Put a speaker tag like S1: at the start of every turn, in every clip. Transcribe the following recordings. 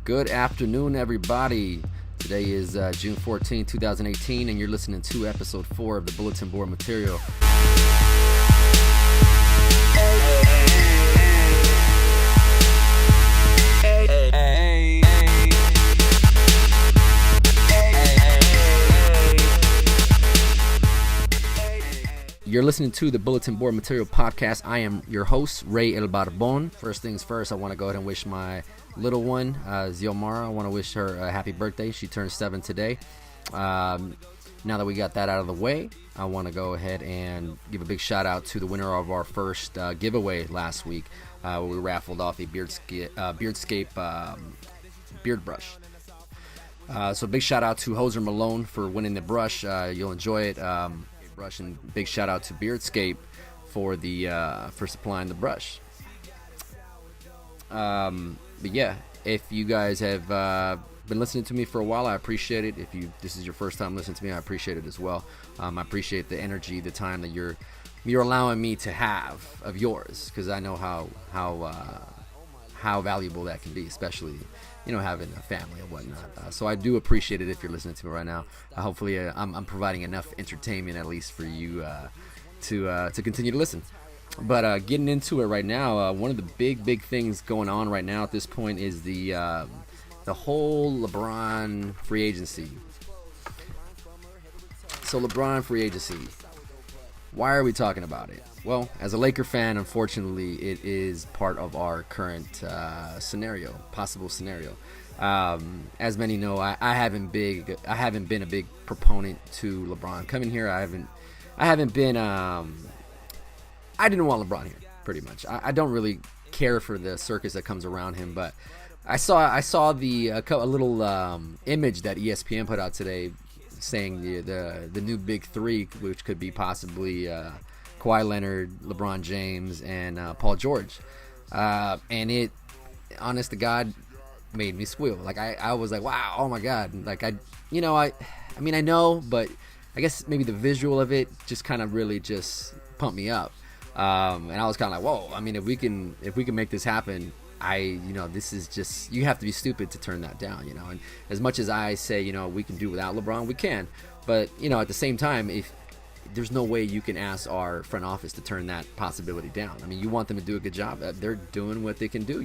S1: Good afternoon, everybody. Today is June 14, 2018, and you're listening to episode 4 of the Bulletin Board Material. You're listening to the Bulletin Board Material podcast. I am your host, Ray El Barbon. First things first, I want to go ahead and wish my little one, Ziomara, I want to wish her a happy birthday. She turned 7 today. Now that we got that out of the way, I want to go ahead and give a big shout out to the winner of our first giveaway last week. Where we raffled off a Beardscape beard brush. So big shout out to Hoser Malone for winning the brush. You'll enjoy it. Brush, and big shout out to Beardscape for supplying the brush. But yeah, if you guys have been listening to me for a while, I appreciate it. If this is your first time listening to me, I appreciate it as well. I appreciate the energy, the time that you're allowing me to have of yours, because I know how valuable that can be, especially having a family and whatnot. So I do appreciate it if you're listening to me right now. Hopefully I'm providing enough entertainment at least for you to continue to listen. But getting into it right now, one of the big things going on right now at this point is the whole LeBron free agency. So LeBron free agency. Why are we talking about it? Well, as a Laker fan, unfortunately, it is part of our current possible scenario. As many know, I haven't been a big proponent to LeBron coming here. I didn't want LeBron here, pretty much. I don't really care for the circus that comes around him, but I saw a little image that ESPN put out today, saying the new big three, which could be possibly Kawhi Leonard, LeBron James, and Paul George, and it, honest to God, made me squeal. Like I was like, wow, oh my God, like I know, but I guess maybe the visual of it just kind of really just pumped me up, and I was kind of like, whoa. I mean, if we can make this happen, this is just, you have to be stupid to turn that down, and as much as I say, we can do without LeBron, we can, but at the same time, if there's no way you can ask our front office to turn that possibility down. I mean, you want them to do a good job. They're doing what they can do,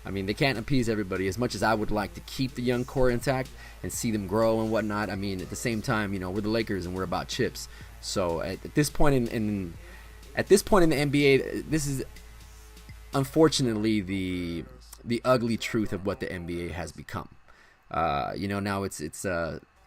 S1: I mean, they can't appease everybody. As much as I would like to keep the young core intact and see them grow and whatnot, I mean, at the same time, we're the Lakers and we're about chips. So at this point in the NBA, this is unfortunately the ugly truth of what the NBA has become. Now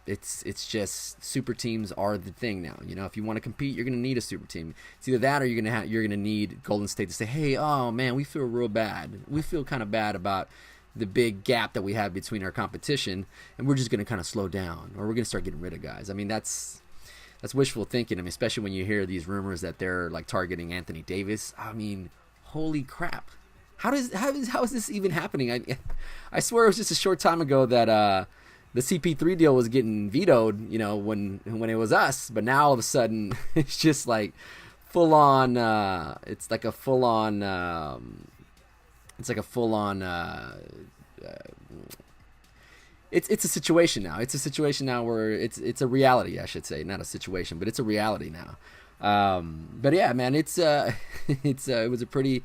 S1: it's just super teams are the thing now. If you want to compete, you're going to need a super team. It's either that or you're going to need Golden State to say, hey, oh man, we feel real bad. We feel kind of bad about the big gap that we have between our competition, and we're just going to kind of slow down, or we're going to start getting rid of guys. I mean, that's wishful thinking. I mean, especially when you hear these rumors that they're like targeting Anthony Davis. I mean, holy crap. How is this even happening? I swear it was just a short time ago that the CP3 deal was getting vetoed, when it was us, but now all of a sudden it's just like full on. It's like a full on. It's a situation now. It's a situation now where it's a reality, I should say, not a situation, but it's a reality now. But yeah, man, it was a pretty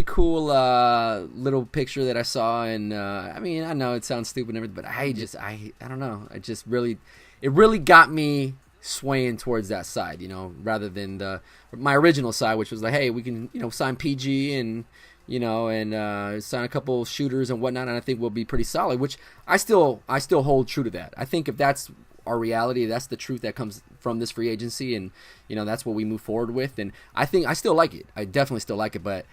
S1: cool little picture that I saw, and I mean, I know it sounds stupid and everything, but I don't know. It really got me swaying towards that side, rather than my original side, which was like, hey, we can sign PG and sign a couple shooters and whatnot, and I think we'll be pretty solid. Which I still hold true to that. I think if that's our reality, that's the truth that comes from this free agency, and that's what we move forward with. And I think I still like it. I definitely still like it, but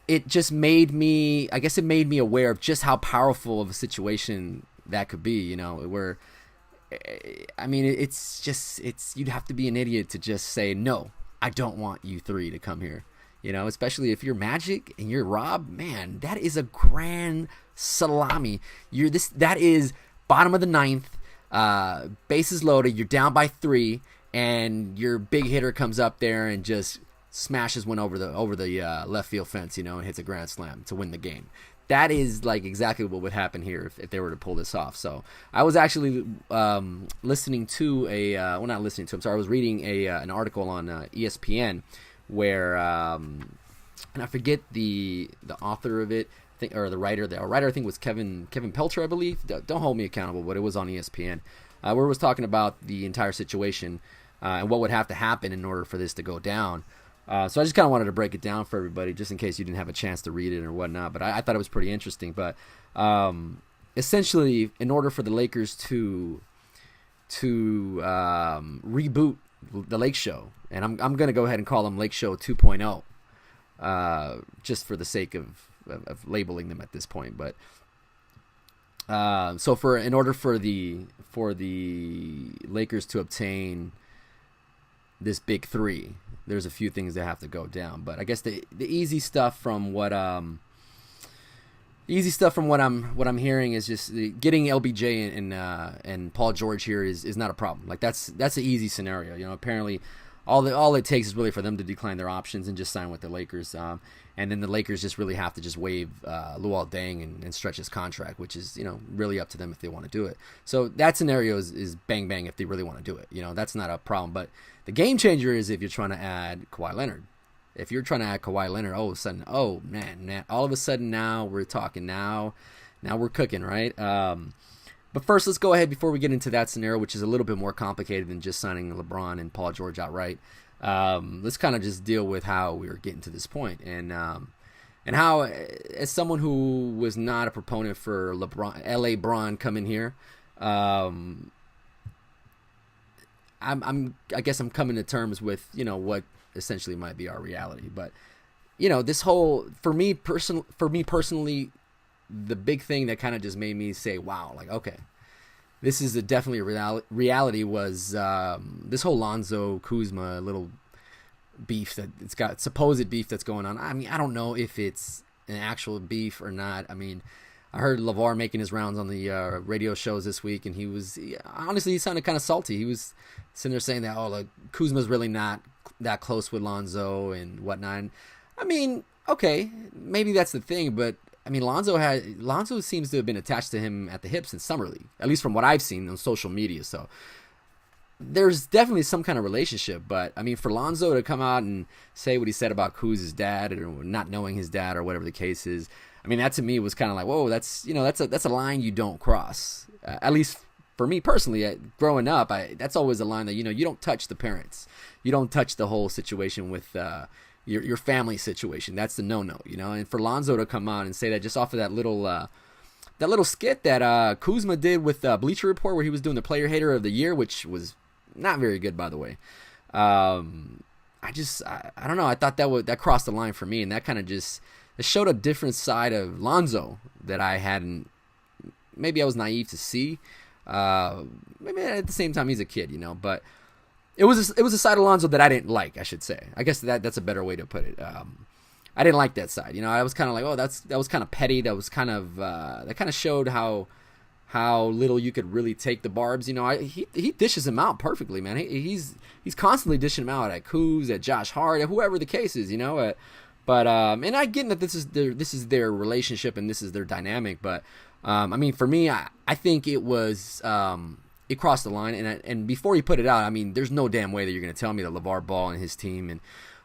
S1: it just made me aware of just how powerful of a situation that could be, where, I mean, it's you'd have to be an idiot to just say, no, I don't want you three to come here, especially if you're Magic and you're Rob, man, that is a grand salami. That is bottom of the ninth, bases loaded, you're down by 3, and your big hitter comes up there and just smashes one over the left field fence, and hits a grand slam to win the game. that is like exactly what would happen here if they were to pull this off. So I was actually listening to not listening to. I'm sorry, I was reading an article on ESPN where and I forget the author of it, or the writer. The writer I think was Kevin Pelton, I believe. Don't hold me accountable, but it was on ESPN where it was talking about the entire situation and what would have to happen in order for this to go down. So I just kind of wanted to break it down for everybody, just in case you didn't have a chance to read it or whatnot. But I thought it was pretty interesting. But essentially, in order for the Lakers to reboot the Lake Show, and I'm going to go ahead and call them Lake Show 2.0, just for the sake of labeling them at this point. But so in order for the Lakers to obtain this big three, there's a few things that have to go down. But I guess the easy stuff from what I'm hearing is just getting LBJ and Paul George here is not a problem. Like that's an easy scenario. You know, apparently all it takes is really for them to decline their options and just sign with the Lakers. And then the Lakers just really have to just waive Luol Deng and stretch his contract, which is, you know, really up to them if they want to do it. So that scenario is bang bang if they really want to do it. You know, that's not a problem. But the game changer is if you're trying to add Kawhi Leonard. If you're trying to add Kawhi Leonard, all of a sudden, all of a sudden now we're talking. Now we're cooking, right? But first, let's go ahead before we get into that scenario, which is a little bit more complicated than just signing LeBron and Paul George outright. Let's kind of just deal with how we were getting to this point, and how, as someone who was not a proponent for LeBron coming here, I guess I'm coming to terms with, you know, what essentially might be our reality. But, you know, this whole, for me personally, the big thing that kind of just made me say, wow, like, okay, this is definitely a reality was this whole Lonzo Kuzma little beef that it's got, supposed beef that's going on. I mean, I don't know if it's an actual beef or not. I mean, I heard LeVar making his rounds on the radio shows this week, and he sounded kind of salty. He was sitting there saying that, like, Kuzma's really not that close with Lonzo and whatnot. And, I mean, okay, maybe that's the thing, but I mean, Lonzo seems to have been attached to him at the hip since Summer League, at least from what I've seen on social media. So there's definitely some kind of relationship. But I mean, for Lonzo to come out and say what he said about Kuz's dad, or not knowing his dad, or whatever the case is, I mean, that to me was kind of like, whoa, that's a line you don't cross. At least for me personally, growing up, that's always a line that, you know, you don't touch the parents, you don't touch the whole situation with your family situation. That's the no-no, you know. And for Lonzo to come out and say that just off of that little skit that Kuzma did with Bleacher Report, where he was doing the Player Hater of the Year, which was not very good, by the way. I don't know. I thought that crossed the line for me, and that kind of just showed a different side of Lonzo that I hadn't. Maybe I was naive to see. Maybe at the same time, he's a kid, you know, but. It was a side of Lonzo that I didn't like, I should say. I guess that's a better way to put it. I didn't like that side. You know, I was kind of like, oh, that was kind of petty. That was kind of that kind of showed how little you could really take the barbs. You know, he dishes him out perfectly, man. He's constantly dishing him out at Kuz, at Josh Hart, at whoever the case is. You know, but and I get that this is their relationship and this is their dynamic. But I mean, for me, I think it was. It crossed the line, and before he put it out, I mean, there's no damn way that you're going to tell me that LeVar Ball and his team, and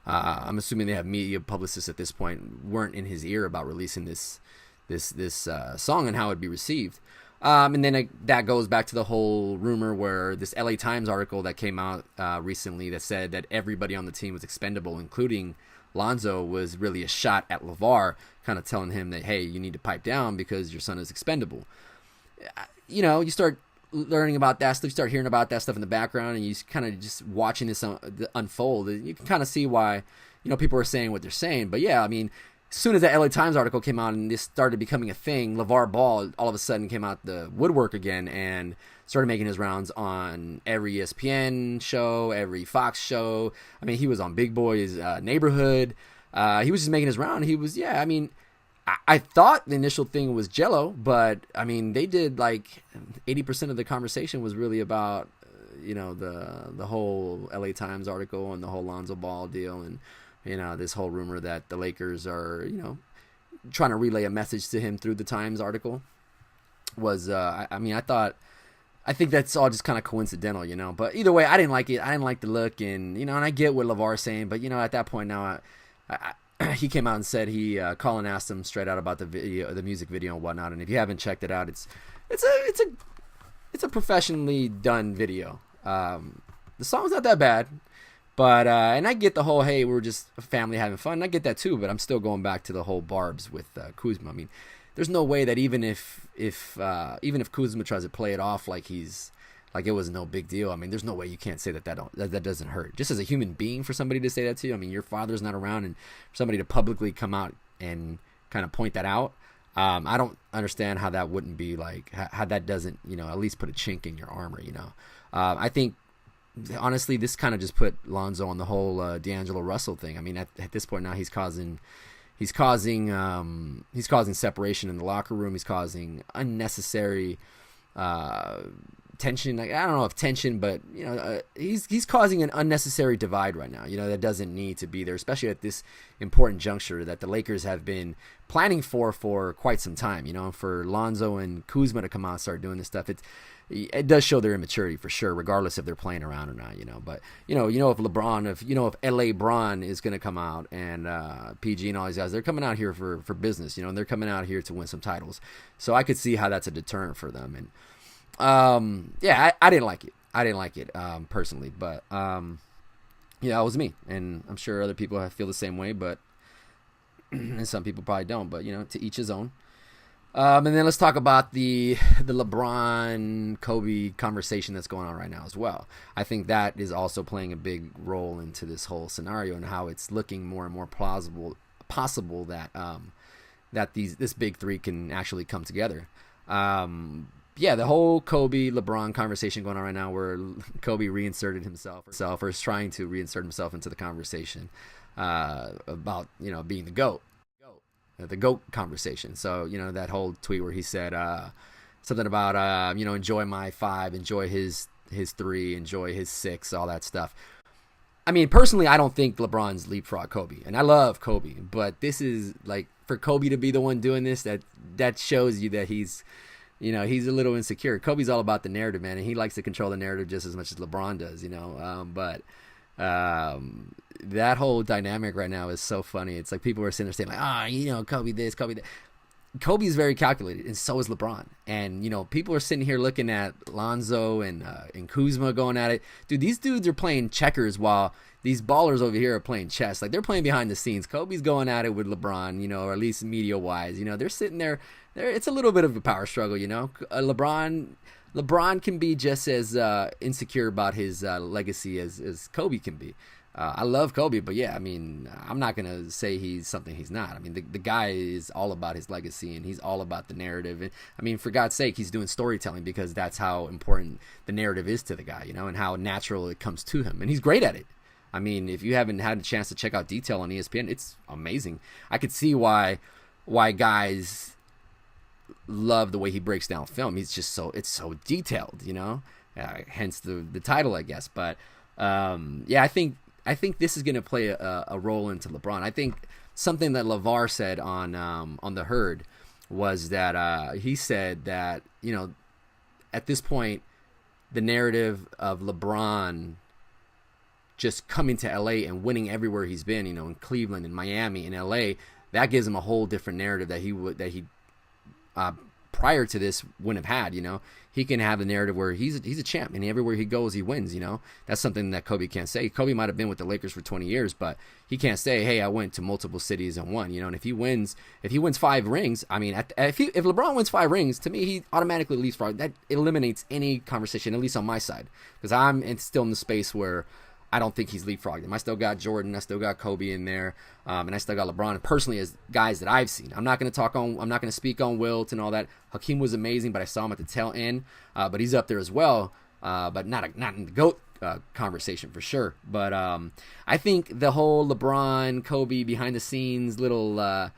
S1: I'm assuming they have media publicists at this point, weren't in his ear about releasing this song and how it'd be received. And then that goes back to the whole rumor where this LA Times article that came out recently that said that everybody on the team was expendable, including Lonzo, was really a shot at LeVar, kind of telling him that, hey, you need to pipe down because your son is expendable. You know, you start learning about that stuff, you start hearing about that stuff in the background, and you kind of just watching this unfold. You can kind of see why, you know, people are saying what they're saying. But yeah, I mean, as soon as that LA Times article came out and this started becoming a thing, LeVar Ball all of a sudden came out the woodwork again and started making his rounds on every ESPN show, every Fox show. I mean, he was on Big Boy's Neighborhood. He was just making his round. He was, yeah, I mean, I thought the initial thing was Jello, but I mean, they did like 80% of the conversation was really about, you know, the whole LA Times article and the whole Lonzo Ball deal, and, you know, this whole rumor that the Lakers are, you know, trying to relay a message to him through the Times article was, I think that's all just kind of coincidental, But either way, I didn't like it. I didn't like the look, and and I get what LeVar's saying, but at that point now, he came out and said Colin asked him straight out about the music video and whatnot, and if you haven't checked it out, it's a professionally done video. The song's not that bad, but and I get the whole, hey, we're just a family having fun, and I get that too, but I'm still going back to the whole barbs with Kuzma. I mean, there's no way that even if Kuzma tries to play it off like it was no big deal, I mean, there's no way you can't say that doesn't hurt. Just as a human being, for somebody to say that to you, I mean, your father's not around, and for somebody to publicly come out and kind of point that out, I don't understand how that wouldn't be how that doesn't at least put a chink in your armor. I think honestly this kind of just put Lonzo on the whole D'Angelo Russell thing. I mean, at this point now he's causing separation in the locker room. He's causing unnecessary tension. I don't know if tension, but he's causing an unnecessary divide right now. That doesn't need to be there, especially at this important juncture that the Lakers have been planning for quite some time. For Lonzo and Kuzma to come out and start doing this stuff, it does show their immaturity for sure, regardless if they're playing around or not. But if LeBron, if LA Bron is going to come out, and PG and all these guys, they're coming out here for business. And they're coming out here to win some titles. So I could see how that's a deterrent for them. And I didn't like it. Personally, but it was me, and I'm sure other people feel the same way, but and some people probably don't. But to each his own. And then let's talk about the LeBron Kobe conversation that's going on right now as well. I think that is also playing a big role into this whole scenario and how it's looking more and more possible that this big three can actually come together. The whole Kobe LeBron conversation going on right now, where Kobe reinserted himself or is trying to reinsert himself into the conversation about being the GOAT. The GOAT conversation. So, that whole tweet where he said something about, enjoy my 5, enjoy his 3, enjoy his 6, all that stuff. I mean, personally, I don't think LeBron's leapfrog Kobe, and I love Kobe, but this is for Kobe to be the one doing this, that shows you that he's a little insecure. Kobe's all about the narrative, man, and he likes to control the narrative just as much as LeBron does, that whole dynamic right now is so funny. It's like people are sitting there saying Kobe this, Kobe that. Kobe's very calculated, and so is LeBron. And people are sitting here looking at Lonzo and Kuzma going at it. Dude, these dudes are playing checkers while these ballers over here are playing chess. They're playing behind the scenes. Kobe's going at it with LeBron, or at least media wise. They're sitting there. It's a little bit of a power struggle. LeBron can be just as insecure about his legacy as Kobe can be. I love Kobe, but yeah, I mean, I'm not going to say he's something he's not. I mean, the guy is all about his legacy, and he's all about the narrative. And I mean, for God's sake, he's doing storytelling because that's how important the narrative is to the guy, and how natural it comes to him. And he's great at it. I mean, if you haven't had a chance to check out Detail on ESPN, it's amazing. I could see why guys love the way he breaks down film. He's just it's so detailed, hence the title, I guess. But I think this is going to play a role into LeBron. I think something that LeVar said on the Herd was that he said that at this point the narrative of LeBron just coming to LA and winning everywhere he's been, in Cleveland and Miami and LA, that gives him a whole different narrative that he prior to this wouldn't have had. He can have the narrative where he's a champ, and everywhere he goes he wins. That's something that Kobe can't say. Kobe might have been with the Lakers for 20 years, but he can't say, hey, I went to multiple cities and won. And if he wins 5 rings, I mean, if LeBron wins 5 rings, to me he automatically leaves. That eliminates any conversation, at least on my side, because I'm still in the space where I don't think he's leapfrogged him. I still got Jordan, I still got Kobe in there, and I still got LeBron. Personally, as guys that I've seen, I'm not going to speak on Wilt and all that. Hakeem was amazing, but I saw him at the tail end. But he's up there as well, but not in the GOAT conversation for sure. But I think the whole LeBron Kobe behind the scenes little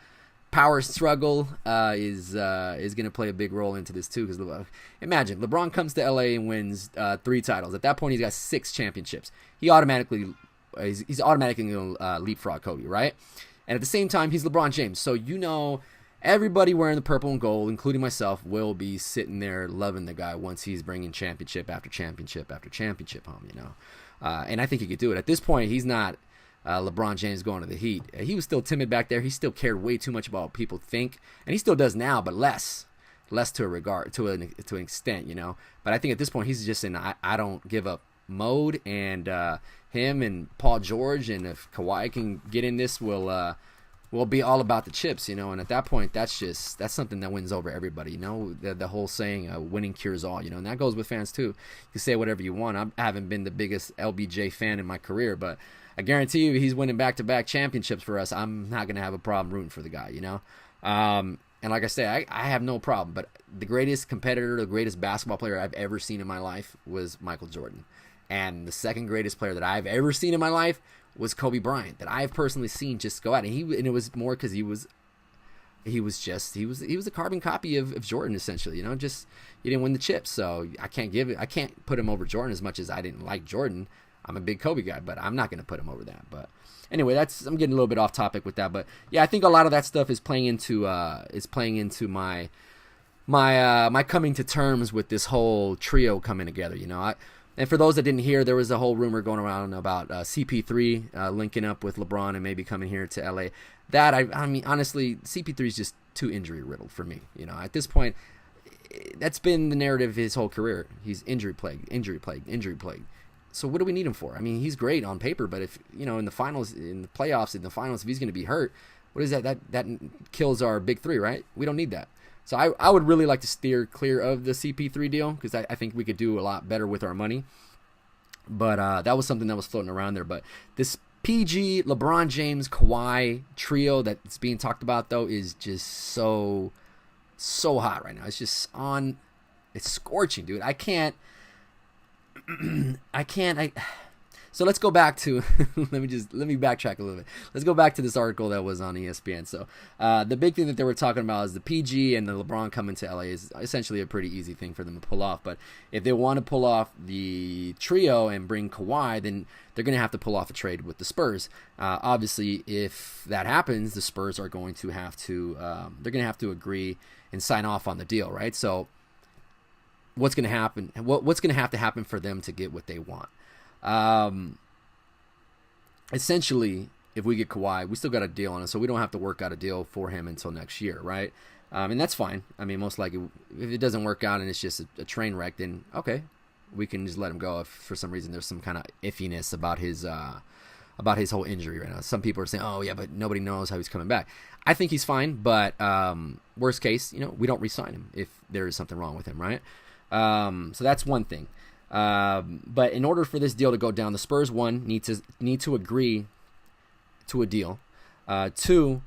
S1: power struggle is going to play a big role into this too. Because imagine LeBron comes to LA and wins 3 titles. At that point, he's got 6 championships. He's automatically going to leapfrog Kobe, right? And at the same time, he's LeBron James, so everybody wearing the purple and gold, including myself, will be sitting there loving the guy once he's bringing championship after championship after championship home, you know. And I think he could do it. At this point, he's not LeBron James going to the Heat. He was still timid back there. He still cared way too much about what people think, and he still does now, but less to a regard, to an extent, you know. But I think at this point, he's just in I don't give up mode, and him and Paul George, and if Kawhi can get in this, will be all about the chips, you know. And at that point, that's something that wins over everybody, you know. The whole saying, winning cures all, you know, and that goes with fans too. You can say whatever you want. I haven't been the biggest LBJ fan in my career, but I guarantee you he's winning back-to-back championships for us. I'm not going to have a problem rooting for the guy, you know. And like I say, I have no problem, but the greatest competitor, the greatest basketball player I've ever seen in my life was Michael Jordan. And the second greatest player that I've ever seen in my life was Kobe Bryant, that I've personally seen just go out. And it was more because he was a carbon copy of Jordan, essentially, you know. Just, he didn't win the chips, so I can't put him over Jordan as much as I didn't like Jordan. I'm a big Kobe guy, but I'm not going to put him over that. But anyway, I'm getting a little bit off topic with that. But yeah, I think a lot of that stuff is playing into my coming to terms with this whole trio coming together, you know. And for those that didn't hear, there was a whole rumor going around about CP3 linking up with LeBron and maybe coming here to LA. That I mean, honestly, CP3 is just too injury riddled for me. You know, at this point, that's been the narrative his whole career. He's injury plagued. So what do we need him for? I mean, he's great on paper, but if, you know, in the finals, in the playoffs, if he's going to be hurt, what is that? That kills our big three, right? We don't need that. So I would really like to steer clear of the CP3 deal, because I think we could do a lot better with our money. But that was something that was floating around there. But this PG, LeBron James, Kawhi trio that's being talked about, though, is just so hot right now. It's just it's scorching, dude. So let's go back to let me backtrack a little bit. Let's go back to this article that was on ESPN. So the big thing that they were talking about is the PG and the LeBron coming to LA is essentially a pretty easy thing for them to pull off. But if they want to pull off the trio and bring Kawhi, then they're going to have to pull off a trade with the Spurs. Obviously, if that happens, the Spurs are going to have to they're going to have to agree and sign off on the deal, right? So what's going to happen? What's going to have to happen for them to get what they want? Essentially, if we get Kawhi, we still got a deal on it, so we don't have to work out a deal for him until next year, right? And that's fine. I mean, most likely, if it doesn't work out and it's just a train wreck, then okay, we can just let him go if for some reason there's some kind of iffiness about his whole injury right now. Some people are saying, oh yeah, but nobody knows how he's coming back. I think he's fine, but worst case, you know, we don't re-sign him if there is something wrong with him, right? So that's one thing. But in order for this deal to go down, the Spurs, one, need to agree to a deal. Two,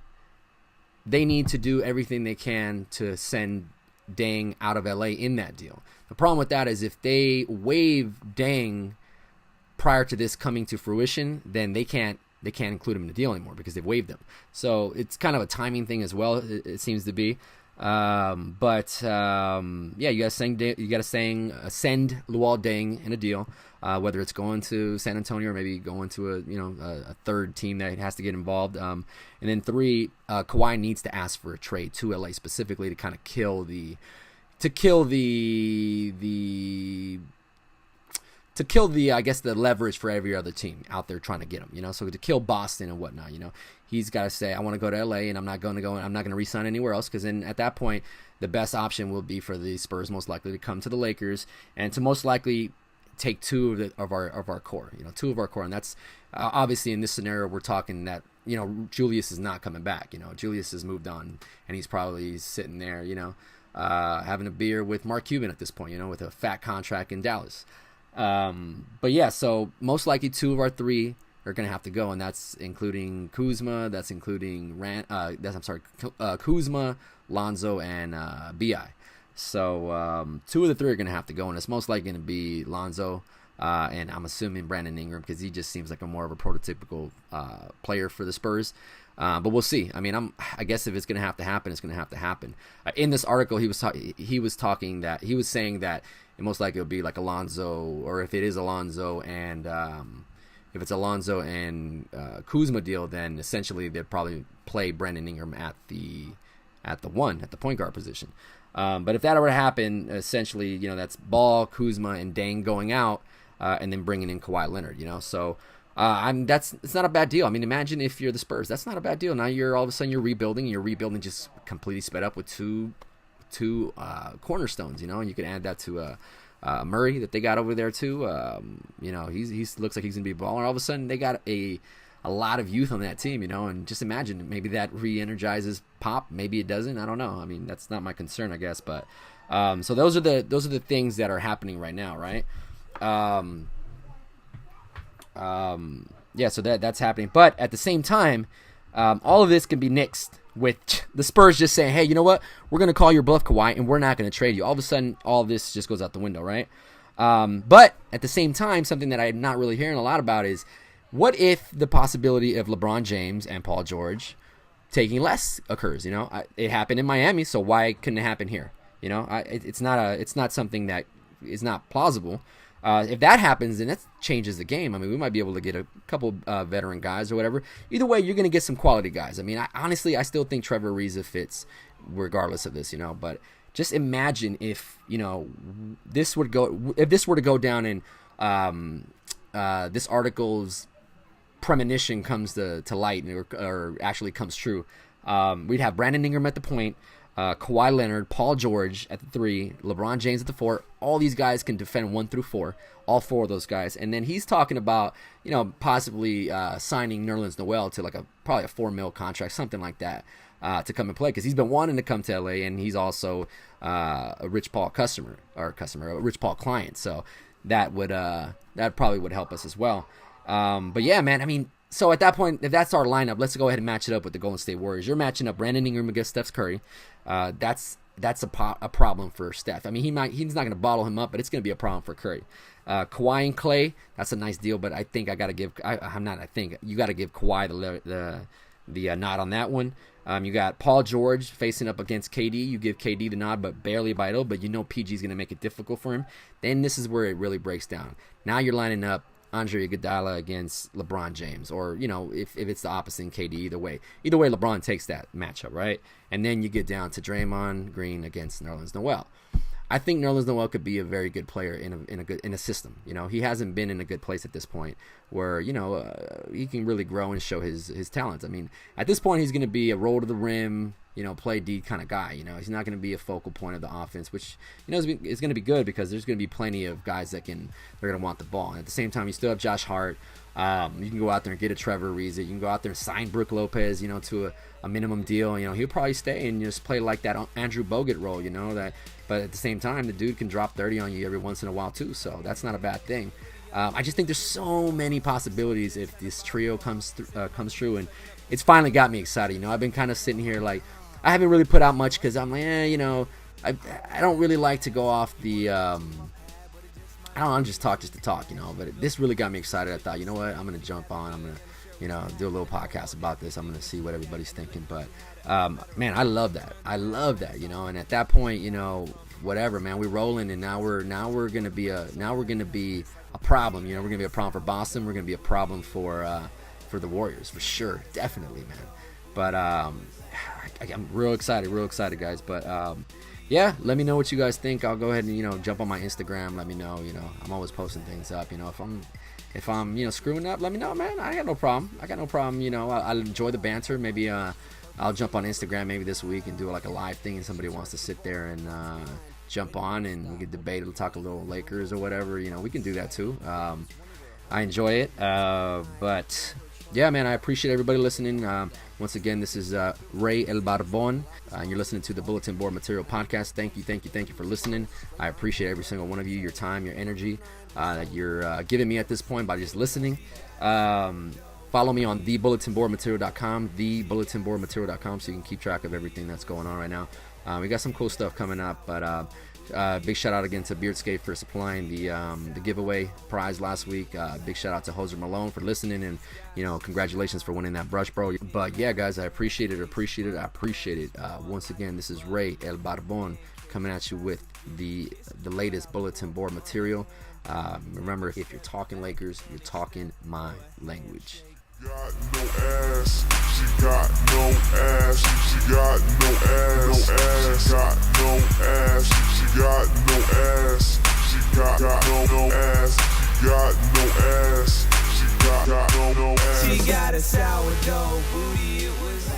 S1: they need to do everything they can to send Deng out of LA in that deal. The problem with that is if they waive Deng prior to this coming to fruition, then they can't include him in the deal anymore because they've waived him. So it's kind of a timing thing as well, it seems to be. Yeah, you gotta send Luol Deng in a deal, whether it's going to San Antonio or maybe going to a third team that has to get involved. And then three, Kawhi needs to ask for a trade to LA specifically to kind of kill the I guess the leverage for every other team out there trying to get him, you know. So to kill Boston and whatnot, you know, he's got to say, I want to go to LA and I'm not going to re-sign anywhere else, because then at that point the best option will be for the Spurs most likely to come to the Lakers and to most likely take two of our core, and that's obviously in this scenario we're talking that, you know, Julius is not coming back. You know, Julius has moved on and he's probably sitting there, you know, having a beer with Mark Cuban at this point, you know, with a fat contract in Dallas. But yeah, so most likely two of our three are going to have to go, and that's including Kuzma, Kuzma, Lonzo, and BI. So two of the three are going to have to go, and it's most likely going to be Lonzo, and I'm assuming Brandon Ingram, because he just seems like a more of a prototypical player for the Spurs. But we'll see. I mean, I guess if it's going to have to happen, it's going to have to happen. In this article, he was saying that it most likely will be like Alonzo, or if it is Alonzo and if it's Alonzo and Kuzma deal, then essentially they'd probably play Brandon Ingram at the at the point guard position. But if that were to happen, essentially, that's Ball, Kuzma, and Deng going out, and then bringing in Kawhi Leonard. So it's not a bad deal. I mean, imagine if you're the Spurs. That's not a bad deal. Now all of a sudden you're rebuilding, and you're rebuilding just completely sped up with two cornerstones. And you can add that to Murray that they got over there too. He looks like he's gonna be a baller. All of a sudden they got a lot of youth on that team, and just imagine maybe that re-energizes Pop. Maybe it doesn't. I don't know. I mean, that's not my concern, I guess. But so those are the things that are happening right now, right? So that's happening. But at the same time, all of this can be nixed with the Spurs just saying, hey, you know what? We're going to call your bluff, Kawhi, and we're not going to trade you. All of a sudden, all of this just goes out the window, right? But at the same time, something that I'm not really hearing a lot about is, what if the possibility of LeBron James and Paul George taking less occurs? It happened in Miami, so why couldn't it happen here? It's not something that is not plausible. If that happens, then that changes the game. I mean, we might be able to get a couple veteran guys or whatever. Either way, you're going to get some quality guys. I mean, honestly, I still think Trevor Ariza fits regardless of this, But just imagine if, this were to go down and this article's premonition comes to light or actually comes true. We'd have Brandon Ingram at the point, Kawhi Leonard, Paul George at the 3, LeBron James at the 4. All these guys can defend 1 through 4, all 4 of those guys. And then he's talking about, possibly signing Nerlens Noel to probably a $4 million contract, something like that, to come and play, because he's been wanting to come to LA, and he's also a Rich Paul a Rich Paul client. So that probably would help us as well. But yeah, man, I mean, so at that point, if that's our lineup, let's go ahead and match it up with the Golden State Warriors. You're matching up Brandon Ingram against Steph Curry. That's a problem for Steph. I mean, he's not going to bottle him up, but it's going to be a problem for Curry. Kawhi and Clay, that's a nice deal, but I think you got to give Kawhi the nod on that one. You got Paul George facing up against KD. You give KD the nod, but barely vital. But PG's going to make it difficult for him. Then this is where it really breaks down. Now you're lining up Andre Iguodala against LeBron James, or if it's the opposite in KD. Either way LeBron takes that matchup, right? And then you get down to Draymond Green against Nerlens Noel. I think Nerlens Noel could be a very good player in a system. He hasn't been in a good place at this point where he can really grow and show his talents. I mean, at this point he's going to be a roll to the rim, play D kind of guy. He's not going to be a focal point of the offense, which is going to be good, because there's going to be plenty of guys they're going to want the ball. And at the same time, you still have Josh Hart. You can go out there and get a Trevor Ariza. You can go out there and sign Brook Lopez, to a minimum deal. He'll probably stay and just play like that Andrew Bogut role, But at the same time, the dude can drop 30 on you every once in a while too, so that's not a bad thing. I just think there's so many possibilities if this trio comes true, and it's finally got me excited. I've been kind of sitting here like, I haven't really put out much because I'm like, I don't really like to go off the I don't know, just talk to talk, but this really got me excited. I thought, you know what, I'm gonna jump on, I'm gonna do a little podcast about this. I'm gonna see what everybody's thinking. But man, I love that, and at that point, whatever, man, we're rolling, and now we're gonna be a problem. We're gonna be a problem for Boston. We're gonna be a problem for the Warriors, for sure, definitely, man. But I'm real excited, guys. But yeah, let me know what you guys think. I'll go ahead and jump on my Instagram. Let me know. I'm always posting things up. If I'm screwing up, let me know, man. I got no problem. I'll enjoy the banter. Maybe I'll jump on Instagram maybe this week and do like a live thing, and somebody wants to sit there and jump on and we can debate. We'll talk a little Lakers or whatever. We can do that too. I enjoy it. But yeah, man, I appreciate everybody listening. Once again, this is Ray El Barbon, and you're listening to the Bulletin Board Material Podcast. Thank you for listening. I appreciate every single one of you, your time, your energy that you're giving me at this point by just listening. Follow me on thebulletinboardmaterial.com, thebulletinboardmaterial.com, so you can keep track of everything that's going on right now. We got some cool stuff coming up, but big shout out again to Beardscape for supplying the giveaway prize last week. Big shout out to Hoser Malone for listening, and congratulations for winning that brush, bro. But yeah, guys, I appreciate it. Once again, this is Ray El Barbon coming at you with the latest bulletin board material. Remember, if you're talking Lakers, you're talking my language.
S2: Got no ass. She got no ass. She got no ass. No ass. She got no ass. She got no ass. She got no ass. She got no ass. She got no ass.
S3: She got a sourdough booty. It was